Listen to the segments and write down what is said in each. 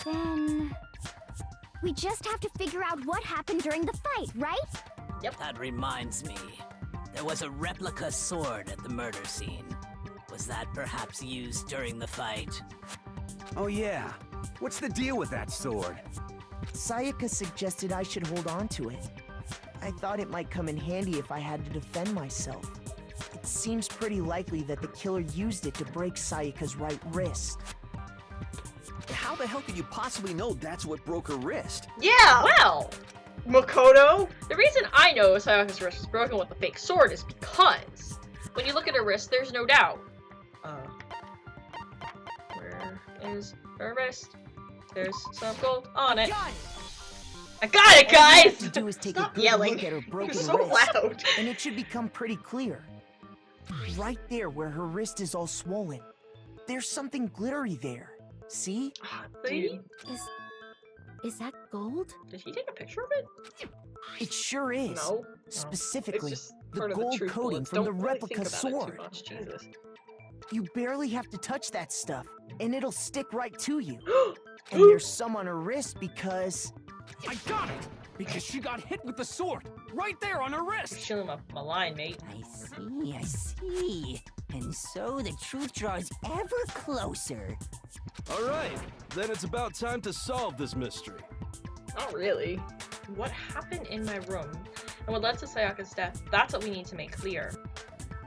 Then... we just have to figure out what happened during the fight, right? Yep. That reminds me. There was a replica sword at the murder scene. Was that perhaps used during the fight? Oh yeah. What's the deal with that sword? Sayaka suggested I should hold on to it. I thought it might come in handy if I had to defend myself. It seems pretty likely that the killer used it to break Sayaka's right wrist. How the hell could you possibly know that's what broke her wrist? Yeah! Well, Makoto? the reason I know Sayaka's wrist was broken with the fake sword is because when you look at her wrist, there's no doubt. Where is her wrist? There's some gold on it. I got it, All you have guys! to do is take Stop a good yelling. look at her broken You're so wrist, loud. and it should become pretty clear. Right there where her wrist is all swollen. There's something glittery there. See? Dude, Is that gold? did he take a picture of it? It sure is. No. Specifically, It's just the part of the gold truth coating bullets. from the Don't really replica think about it sword. too much, Jesus. You barely have to touch that stuff, and it'll stick right to you. And there's some on her wrist because... I got it! Because she got hit with the sword! Right there on her You're wrist! shilling my line, mate. I see. And so the truth draws ever closer. Alright, then it's about time to solve this mystery. Not really. What happened in my room and what led to Sayaka's death, that's what we need to make clear.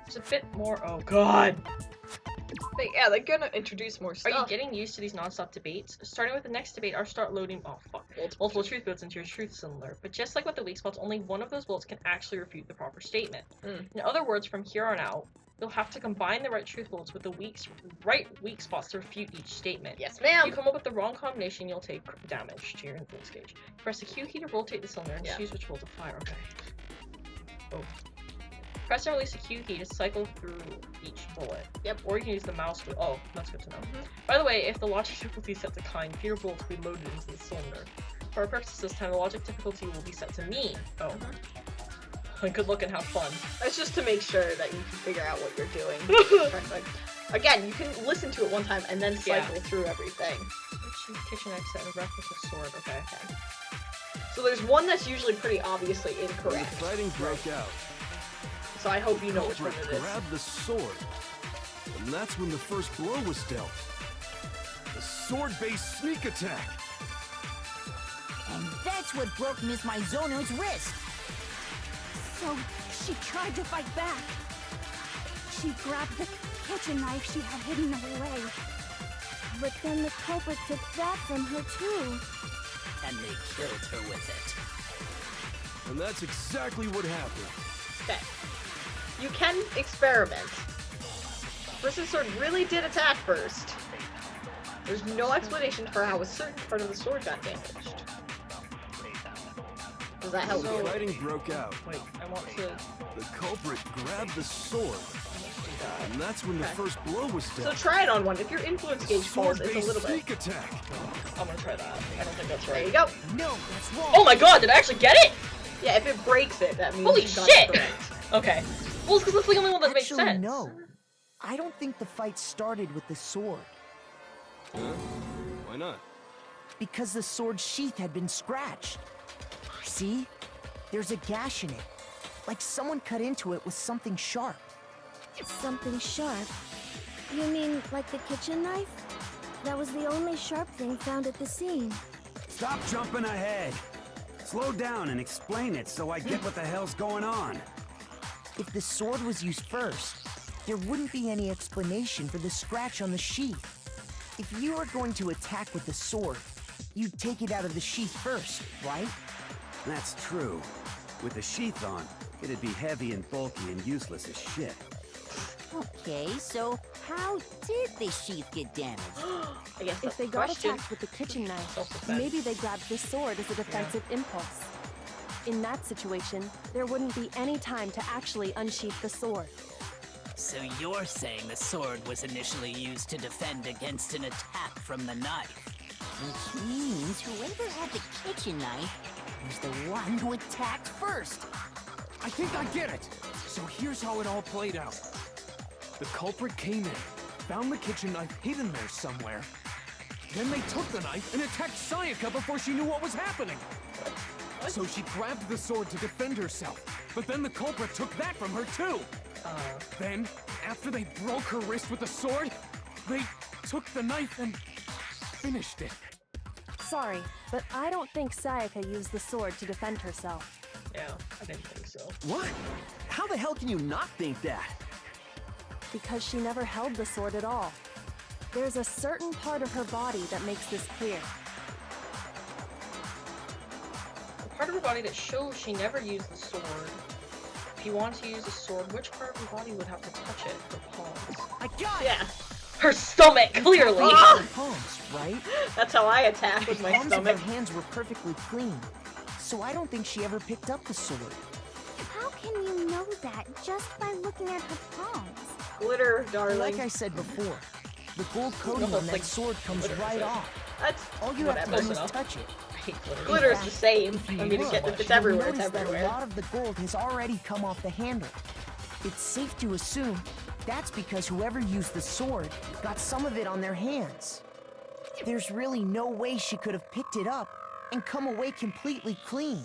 There's a bit more- oh god! They're gonna introduce more Are stuff. you getting used to these non-stop debates? Starting with the next debate, I'll start loading- oh fuck. Multiple truth bullets into your truth cylinder. But just like with the weak spots, only one of those bullets can actually refute the proper statement. In other words, from here on out, you'll have to combine the right truth bullets with the right weak spots to refute each statement. Yes, If ma'am! you come up with the wrong combination, you'll take damage to your influence gauge. Press the Q key to rotate the cylinder and choose which roll to fire. Okay. Oh. Press and release the Q key to cycle through each bullet. Yep. Or you can use the mouse to- oh, that's good to know. By the way, if the logic difficulty is set to kind, fewer bullets will be loaded into the cylinder. For our purposes this time, the logic difficulty will be set to mean. Oh. Good luck and have fun. That's just to make sure that you can figure out what you're doing. Like, again, you can listen to it one time and then cycle through everything. Kitchen knife set and a replica sword. Okay. So there's one that's usually pretty obviously When the incorrect. fighting broke out, So I hope you know which one culprit it is. grabbed the sword, and that's when the first blow was dealt. The sword-based sneak attack. And that's what broke Miss Mizono's wrist. So, she tried to fight back. She grabbed the kitchen knife she had hidden away. But then the culprit took that from her too. And they killed her with it. And that's exactly what happened. Okay. You can experiment. Person sword really did attack first. There's no explanation for how a certain part of the sword got damaged. Does that help When you? the fighting broke out, Wait, I want to the culprit grabbed the sword, do that. and that's when the Okay. first blow was So dealt. try it on one. If your influence gauge falls, it's a Sword-based little bit. sneak attack. I'm gonna try that. I don't think that's There right. you go. No, that's wrong. Oh my god, did I actually get it? Yeah, if it breaks it, that means Holy you got shit! it correct. Okay. Well, it's because that's the only one that makes Actually, sense. no. I don't think the fight started with the sword. Huh? Why not? Because the sword's sheath had been scratched. See? There's a gash in it. Like someone cut into it with something sharp. Something sharp? You mean like the kitchen knife? That was the only sharp thing found at the scene. Stop jumping ahead. Slow down and explain it so I get what the hell's going on. If the sword was used first, there wouldn't be any explanation for the scratch on the sheath. If you were going to attack with the sword, you'd take it out of the sheath first, right? That's true. With the sheath on, it'd be heavy and bulky and useless as shit. Okay, so how did the sheath get damaged? I guess If that's they the got question. attacked with the kitchen knife, Self-defense. maybe they grabbed the sword as a defensive impulse. In that situation, there wouldn't be any time to actually unsheath the sword. So you're saying the sword was initially used to defend against an attack from the knife? Which means whoever had the kitchen knife was the one who attacked first. I think I get it! So here's how it all played out. The culprit came in, found the kitchen knife hidden there somewhere, Then they took the knife and attacked Sayaka before she knew what was happening. What? So she grabbed the sword to defend herself. But then the culprit took that from her too. Then, after they broke her wrist with the sword, they took the knife and finished it. Sorry, but I don't think Sayaka used the sword to defend herself. Yeah, I didn't think so. What? How the hell can you not think that? Because she never held the sword at all. There's a certain part of her body that makes this clear. The part of her body that shows she never used the sword. If you want to use a sword, which part of her body would have to touch it? Her palms. I got it! Yeah. Her stomach, clearly! Her palms, right? That's how I attack with The my palms of stomach. her hands were perfectly clean, so I don't think she ever picked up the sword. How can you know that just by looking at her palms? Glitter, darling. Like I said before, the gold coating No, on that like, sword comes glitter, right is it? off. That's All you have to whatever. do is enough. touch it. I hate glitter. Glitter is the same. If you I mean, look, if it's you'll everywhere, it's notice that a everywhere. lot of the gold has already come off the handle. It's safe to assume that's because whoever used the sword got some of it on their hands. There's really no way she could have picked it up and come away completely clean.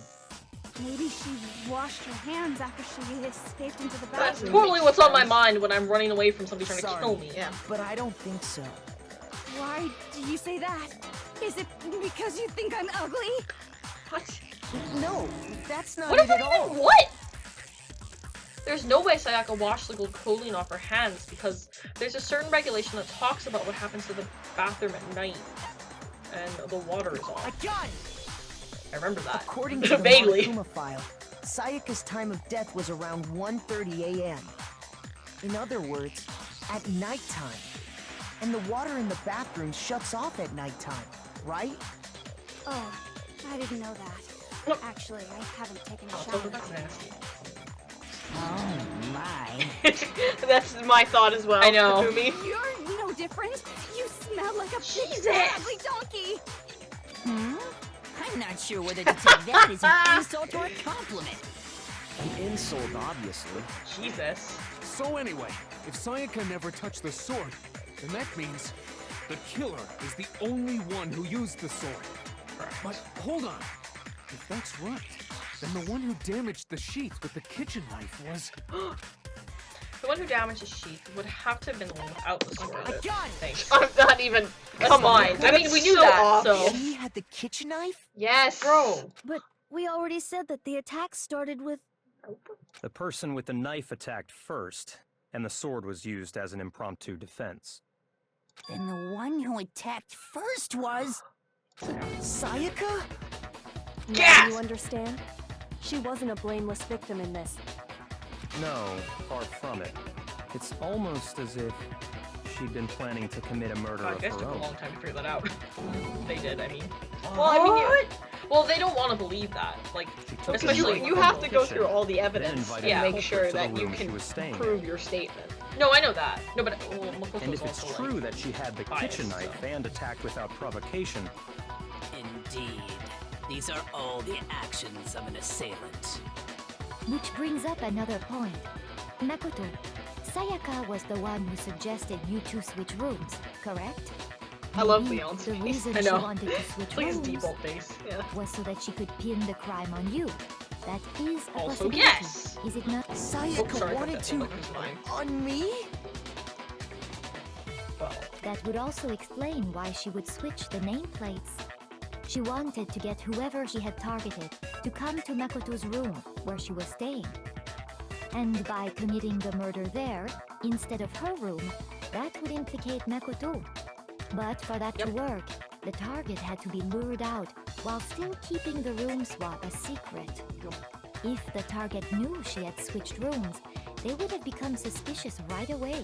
Maybe she washed her hands after she escaped into the That's bathroom. totally what's on my mind when I'm running away from somebody trying to Sorry. kill me. Yeah. But I don't think so. Why do you say that? Is it because you think I'm ugly? What? No, that's not What it if at all. what? There's no way Sayaka washed the gold coating off her hands because there's a certain regulation that talks about what happens to the bathroom at night. And the water is I off. got it! I remember that. According to the Vaguely. Monokuma file, Sayaka's time of death was around 1:30 a.m. In other words, at nighttime. And the water in the bathroom shuts off at nighttime, right? Oh, I didn't know that. Actually, I haven't taken a Oh, totally shower. that's nasty. Oh my. That's my thought as well. I know. Kafumi. You're no different. You smell like a big Jesus. ugly donkey. I'm not sure whether to take that as an insult or a compliment. An insult, obviously. Jesus. So anyway, if Sayaka never touched the sword, then that means the killer is the only one who used the sword. But hold on. If that's right, then the one who damaged the sheath with the kitchen knife was... The one who damaged the sheath would have to have been the one without the sword. I got it! Thanks. I'm not even. Come on. I mean, we knew that, off. so... She had the kitchen knife? Yes. Bro. But we already said that the attack started with... The person with the knife attacked first, and the sword was used as an impromptu defense. Then the one who attacked first was... Sayaka? Now Yes! you understand? She wasn't a blameless victim in this. No, far from it. It's almost as if she'd been planning to commit a murder God, of you guys her took a own. long time to figure that out. They did, I mean. Well, I mean, well, they don't want to believe that. Like, She took the especially knife You from have the to go kitchen, through all the then evidence invited and Yeah. the make culprit sure to the that you room she can was staying prove in. your statement. no, I know that. No, but well, Makoto's And if it's also, true like, that she had the biased, kitchen knife so. and attacked without provocation, Indeed. These are all the actions of an assailant. Which brings up another point. Makoto, Sayaka was the one who suggested you two switch rooms, correct? I love Maybe Leon's the face. reason I she know. wanted to switch Look at his rooms default face. Yeah. was so that she could pin the crime on you. That is a Also, possibility. yes! Is it not? Sayaka sorry, I wanted thought to... that was mine. on me? Well, That would also explain why she would switch the nameplates. She wanted to get whoever she had targeted to come to Makoto's room where she was staying. And by committing the murder there, instead of her room, that would implicate Makoto. But for that to work, the target had to be lured out while still keeping the room swap a secret. If the target knew she had switched rooms, they would have become suspicious right away.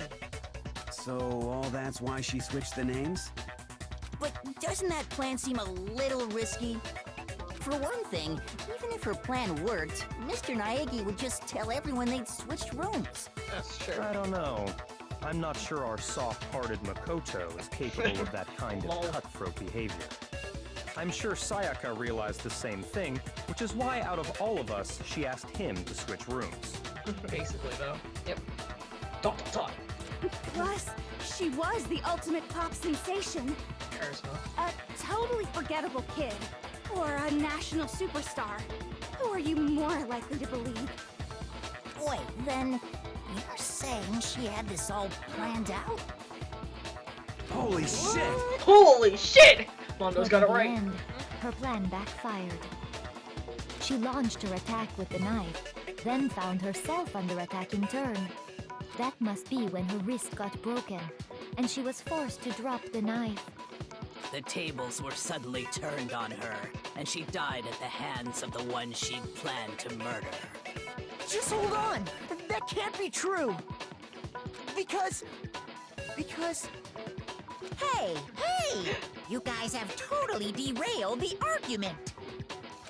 So all that's why she switched the names? But doesn't that plan seem a little risky? For one thing, even if her plan worked, Mr. Naegi would just tell everyone they'd switched rooms. that's true. I don't know. I'm not sure our soft-hearted Makoto is capable of that kind Lol. of cutthroat behavior. I'm sure Sayaka realized the same thing, which is why out of all of us, she asked him to switch rooms. Basically, though. Yep. Dot, dot, dot. Plus, she was the ultimate pop sensation. A totally forgettable kid. Or a national superstar. Who are you more likely to believe? Wait, then you're saying she had this all planned out? Holy shit! Holy shit! Mondo's But got it in the right. end, her plan backfired. She launched her attack with the knife, then found herself under attack in turn. That must be when her wrist got broken, and she was forced to drop the knife. The tables were suddenly turned on her, and she died at the hands of the one she'd planned to murder. Just hold on! That can't be true! Because... Hey! You guys have totally derailed the argument.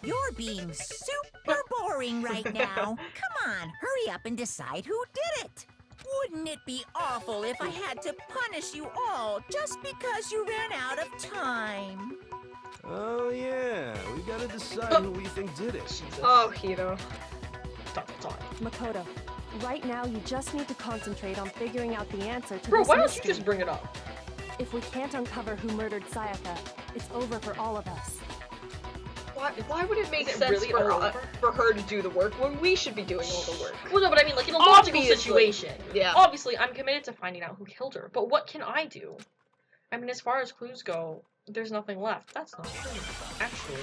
You're being super boring right now. Come on, hurry up and decide who did it. Wouldn't it be awful if I had to punish you all just because you ran out of time? Oh yeah, we gotta decide who we think did it. Oh, Hiro. Makoto, right now you just need to concentrate on figuring out the answer to Bro, this why don't you mystery. just bring it up? If we can't uncover who murdered Sayaka, it's over for all of us. Why would it make Is it sense really all over? for her to do the work when we should be doing all the work? Well, no, but I mean, like, in a logical Obviously. situation. Yeah. Obviously, I'm committed to finding out who killed her, but what can I do? I mean, as far as clues go, there's nothing left. That's not true, actually.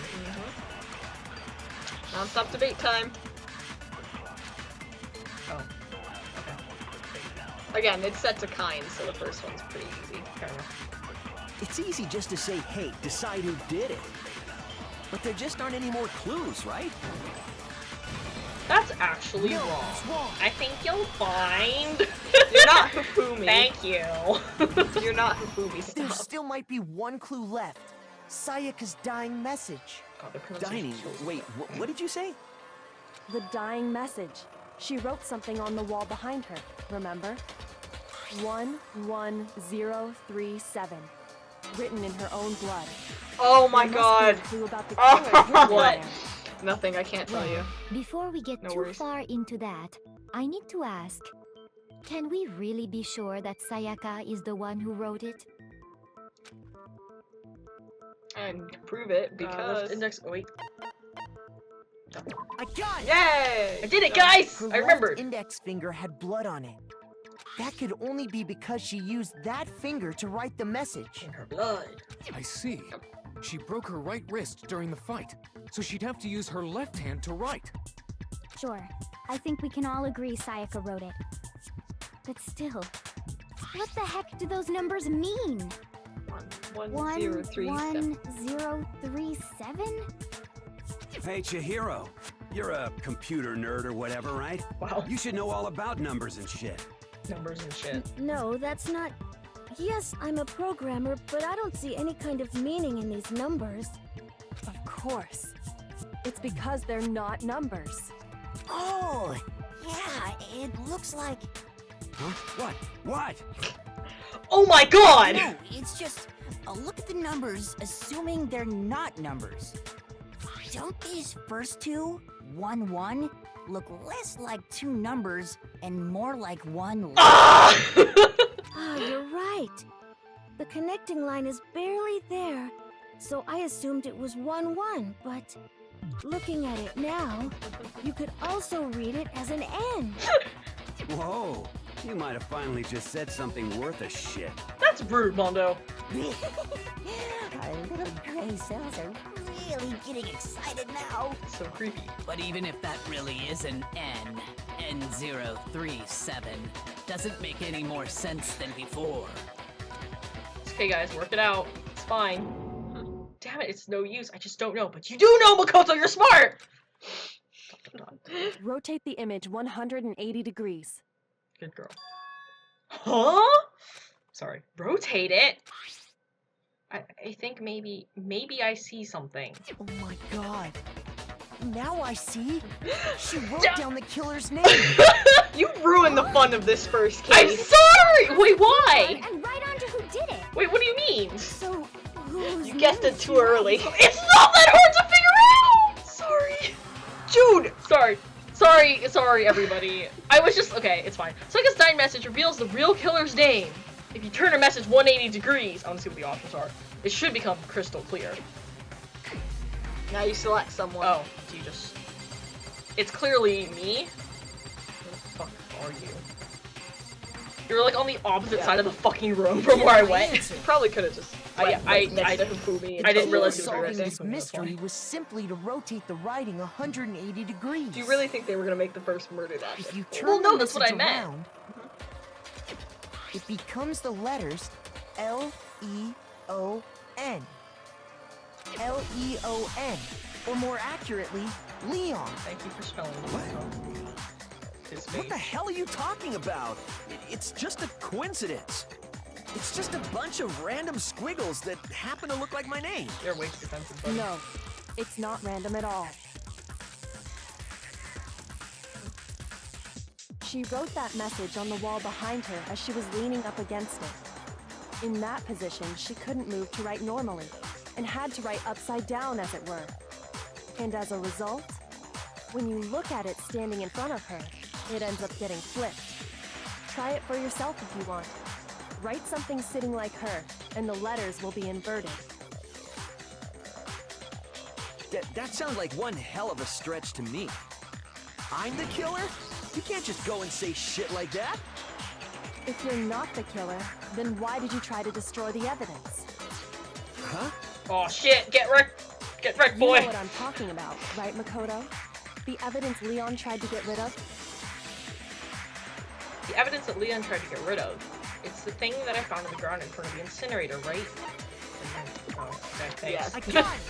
Non-stop debate time. Oh. Again, it's set to kind, so the first one's pretty easy. Fair enough. It's easy just to say, hey, decide who did it. But there just aren't any more clues, right? That's actually No, wrong. it's wrong. I think you'll find. You're not Hifumi. Thank you. You're not Hifumi. There Stop. still might be one clue left. Sayaka's dying message. God, the pronunciation Dining. kills me. Wait, what did you say? The dying message. She wrote something on the wall behind her, remember? 11037. Written in her own blood. Oh my There must god. be a clue about the killer hidden What? there. Nothing, I can't tell you. Before we get No too worries. far into that, I need to ask, can we really be sure that Sayaka is the one who wrote it? And prove it because. Index. Oh, wait. I got it! Yay! I did it, guys! Her I remembered. left index finger had blood on it. That could only be because she used that finger to write the message. In her blood. I see. She broke her right wrist during the fight, so she'd have to use her left hand to write. Sure. I think we can all agree Sayaka wrote it. But still, what the heck do those numbers mean? 1037. 1037? Hey, Chihiro. You're a computer nerd or whatever, right? Wow. You should know all about numbers and shit. Numbers and shit. No, that's not... Yes, I'm a programmer, but I don't see any kind of meaning in these numbers. Of course. It's because they're not numbers. Oh, yeah, it looks like... Huh? What? What? Oh my god! No, it's just... look at the numbers, assuming they're not numbers. Don't these first two, 1, 1, look less like two numbers and more like one letter? Ah! Ah, you're right. The connecting line is barely there, so I assumed it was 1, 1, but... Looking at it now, you could also read it as an N. Whoa. You might have finally just said something worth a shit. That's rude, Mondo. Our little gray cells are really getting excited now. So creepy. But even if that really is an N, N037, doesn't make any more sense than before. It's okay, guys, work it out. It's fine. Damn it, it's no use. I just don't know. But you do know, Makoto, you're smart! Rotate the image 180 degrees. Good girl. Huh? Sorry. Rotate it? I think maybe I see something. Oh my god. Now I see. She wrote down the killer's name. You ruined the fun of this first I'm case. sorry! Wait, why? And right on to who did it. Wait, what do you mean? So, who's You guessed it too early. It's not that hard to figure out! Sorry. Jude! Sorry, everybody. I was just, okay, it's fine. Sayaka's dying message reveals the real killer's name. If you turn a message 180 degrees, I want to see what the options are. It should become crystal clear. Now you select someone. Oh, so you just... It's clearly me. Where the fuck are you? You're like on the opposite side of the fucking room from where I went. You probably could have just went next to Hifumi. I didn't realize he was solving right this there. mystery was simply to rotate the writing 180 degrees. Do you really think they were gonna make the first murder that? If you turn Well, no, the that's what I message meant. around, it becomes the letters L-E-O-N. L-E-O-N. Or more accurately, Leon. Thank you for spelling it. What the hell are you talking about? It's just a coincidence. It's just a bunch of random squiggles that happen to look like my name. You're way too defensive, buddy. No, it's not random at all. She wrote that message on the wall behind her as she was leaning up against it. In that position, she couldn't move to write normally, and had to write upside down, as it were. And as a result, when you look at it standing in front of her, it ends up getting flipped. Try it for yourself if you want. Write something sitting like her, and the letters will be inverted. That sounds like one hell of a stretch to me. I'm the killer? You can't just go and say shit like that. If you're not the killer, then why did you try to destroy the evidence? Huh? Oh shit, get wrecked! Get wrecked, boy! You know what I'm talking about, right, Makoto? The evidence Leon tried to get rid of? The evidence that Leon tried to get rid of. It's the thing that I found on the ground in front of the incinerator, right? And then, oh, okay, thanks. I got it.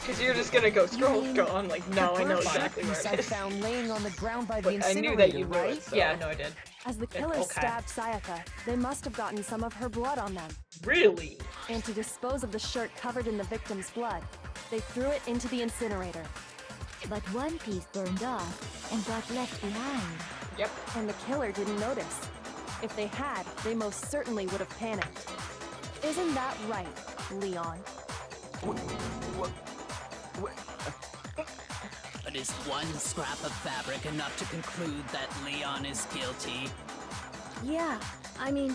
Because you're just gonna go go on like, no, I know exactly where I it is. found laying on the ground by the But incinerator, I knew that you knew right? it, so. Yeah, no, I did. As the killers Okay. stabbed Sayaka, they must have gotten some of her blood on them. Really? And to dispose of the shirt covered in the victim's blood, they threw it into the incinerator. But one piece burned off and got left behind. Yep. And the killer didn't notice. If they had, they most certainly would have panicked. Isn't that right, Leon? But is one scrap of fabric enough to conclude that Leon is guilty? Yeah, I mean,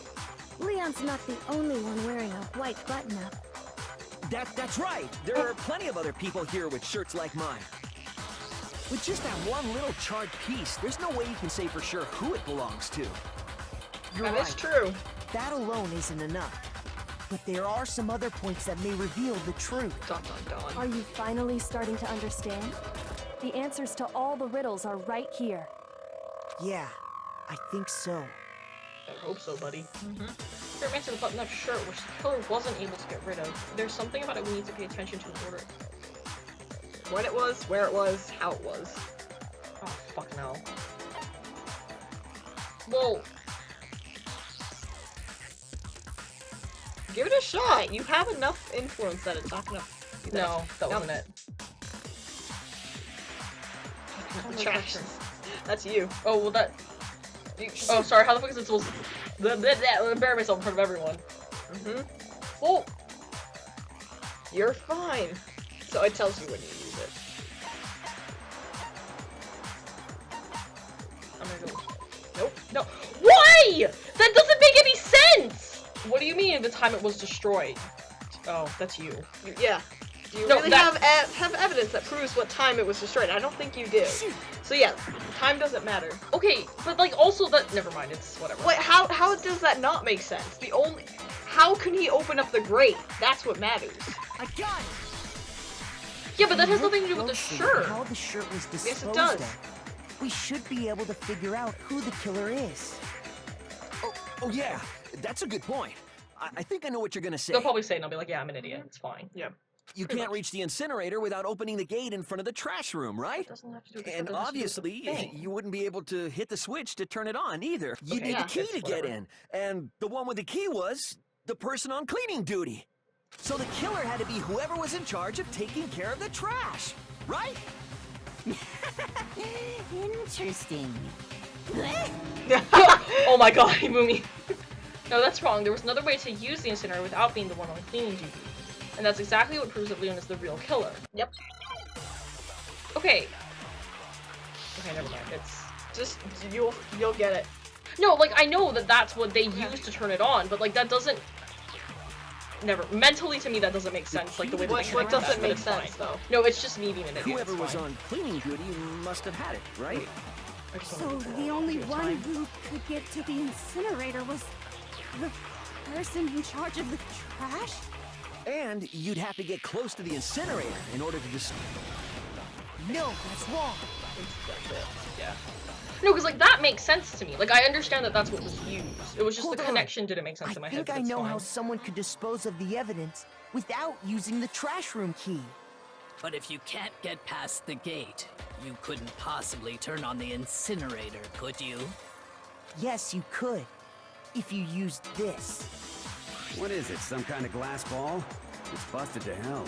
Leon's not the only one wearing a white button-up. That's right. There are plenty of other people here with shirts like mine. With just that one little charred piece, there's no way you can say for sure who it belongs to. You're That right. is true. That alone isn't enough. But there are some other points that may reveal the truth. Dun, dun, dun. Are you finally starting to understand? The answers to all the riddles are right here. Yeah, I think so. I hope so, buddy. There remains of the button-up shirt, which the killer wasn't able to get rid of. There's something about it we need to pay attention to in order. When it was, where it was, how it was. Oh, fuck no. Well, give it a shot. You have enough influence that it's not gonna. no, that wasn't it. Trash. That's you. Oh, well that... Oh, sorry, how the fuck is it supposed to... Embarrass myself in front of everyone. Oh! You're fine. So it tells you when you use it. I'm gonna go... Nope. No. Why? That doesn't make any sense! What do you mean the time it was destroyed? Oh, that's you. Yeah. Do you No, really that- have evidence that proves what time it was destroyed? I don't think you do. So yeah, time doesn't matter. Okay, but like also that... Never mind, it's whatever. Wait, how does that not make sense? The only... How can he open up the grate? That's what matters. I got it! Yeah, but that has Look nothing to do with the closely shirt. at How the shirt was disposed Yes, it does. of. We should be able to figure out who the killer is. Oh yeah, that's a good point. I think I know what you're gonna say. They'll probably say it and I'll be like, yeah, I'm an idiot. It's fine. Yeah. You can't reach the incinerator without opening the gate in front of the trash room, right? It doesn't have to do with the And shirt, it has to do with the obviously, thing. you wouldn't be able to hit the switch to turn it on either. You Okay, need yeah, the key it's to get whatever. in. And the one with the key was the person on cleaning duty. So the killer had to be whoever was in charge of taking care of the trash, right? Interesting. Oh my god, Mumi. No, that's wrong. There was another way to use the incinerator without being the one on cleaning duty. And that's exactly what proves that Leon is the real killer. Yep. Okay. Okay, never mind. It's... Just you'll get it. No, like, I know that that's what they used to turn it on, but like, that doesn't... Mentally to me that doesn't make sense, like the way that they What connect doesn't that, make but it's sense, fine. though? No, it's just me being an idiot. Whoever it's was fine. on cleaning duty must have had it, right? So the only one who could get to the incinerator was the person in charge of the trash? And you'd have to get close to the incinerator in order to just... No, that's wrong. Yeah. No, because, like, that makes sense to me. Like, I understand that that's what was used. It was just Hold the on. connection didn't make sense in my I head, think but I it's know fine. how someone could dispose of the evidence without using the trash room key. But if you can't get past the gate, you couldn't possibly turn on the incinerator, could you? Yes, you could. If you used this. What is it, some kind of glass ball? It's busted to hell.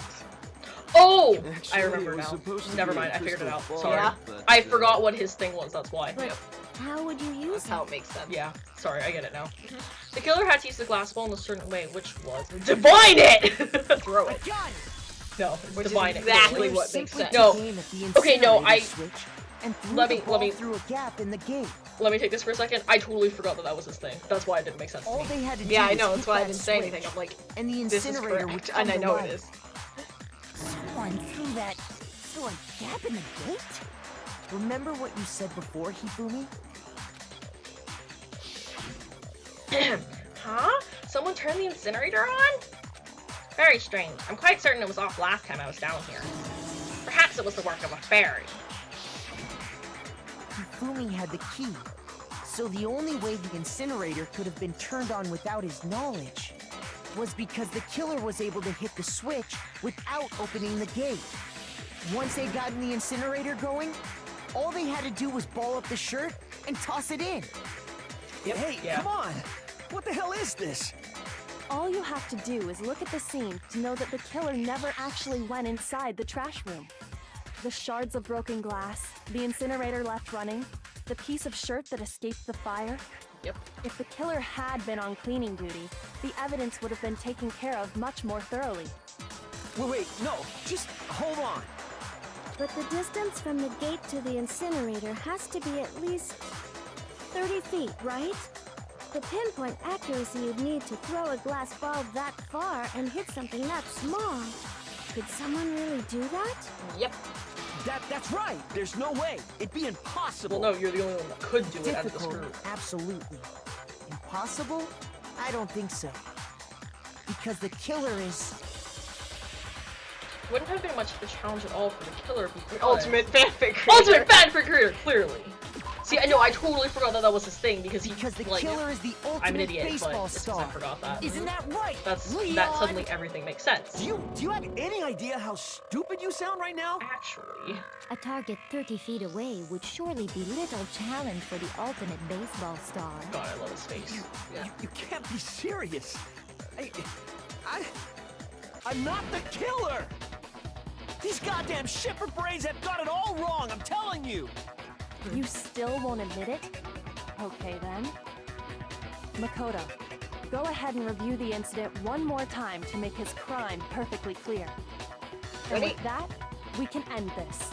Oh! Actually, I remember it was now. supposed to Never be a mind, I figured it out. crystal Sorry. ball, but, I forgot what his thing was, that's why. But how would you use That's how it makes sense. Yeah, sorry, I get it now. The killer had to use the glass ball in a certain way, which was divine it! Throw it. Got it. No, Which is divine it. exactly literally. what makes Simply sense. No. came at the Okay, no, incinerator switch and threw let the me- ball let me- through a gap in the gate. Let me take this for a second. I totally forgot that that was his thing. That's why it didn't make sense to All me. they had to do Yeah, I was know, hit that's why I that didn't say switch, anything. I'm like, and the this is incinerator would correct. come And I to know life. it is. Someone threw that through a gap in the gate? Remember what you said before, Hifumi? Huh? Someone turned the incinerator on? Very strange. I'm quite certain it was off last time I was down here. Perhaps it was the work of a fairy. Hifumi had the key, so the only way the incinerator could have been turned on without his knowledge was because the killer was able to hit the switch without opening the gate. Once they got the incinerator going, all they had to do was ball up the shirt and toss it in. Hey, Yeah. come on! What the hell is this? All you have to do is look at the scene to know that the killer never actually went inside the trash room. The shards of broken glass, the incinerator left running, the piece of shirt that escaped the fire. Yep. If the killer had been on cleaning duty, the evidence would have been taken care of much more thoroughly. Wait, no, just hold on. But the distance from the gate to the incinerator has to be at least 30 feet, right? The pinpoint accuracy you'd need to throw a glass ball that far and hit something that small. Could someone really do that? Yep. That's right. There's no way. It'd be impossible. Well, no, you're the only one that could do it out of this Difficult, group. absolutely. Impossible? I don't think so. Because the killer is... Wouldn't have been much of a challenge at all for the killer because... Ultimate fanfic creator. Ultimate fanfic creator, clearly. See, I know, I totally forgot that that was his thing because he... Because the like, killer is the I'm an ultimate idiot, baseball but it's 'cause I star. forgot that. Isn't that right? That Leon? suddenly everything makes sense. Do you have any idea how stupid you sound right now? Actually... A target 30 feet away would surely be little challenge for the ultimate baseball star. God, I love his face. Yeah. You can't be serious. I'm not the killer! These goddamn shipper brains have got it all wrong, I'm telling you! You still won't admit it? Okay then. Makoto, go ahead and review the incident one more time to make his crime perfectly clear. And Ready? with that, we can end this.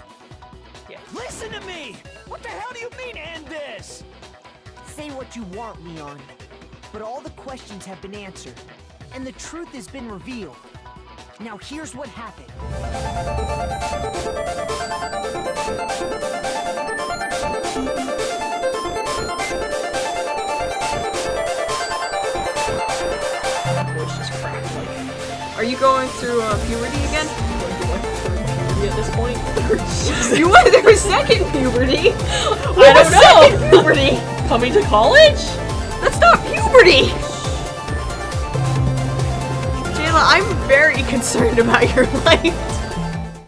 Yeah. Listen to me! What the hell do you mean, end this? Say what you want, Leon. But all the questions have been answered, and the truth has been revealed. Now here's what happened. Voice just cracked, like... Are you going through puberty again? At this point? You went through second puberty? I don't know! Second puberty! Coming to college? That's not puberty! Jayla, I'm very concerned about your life.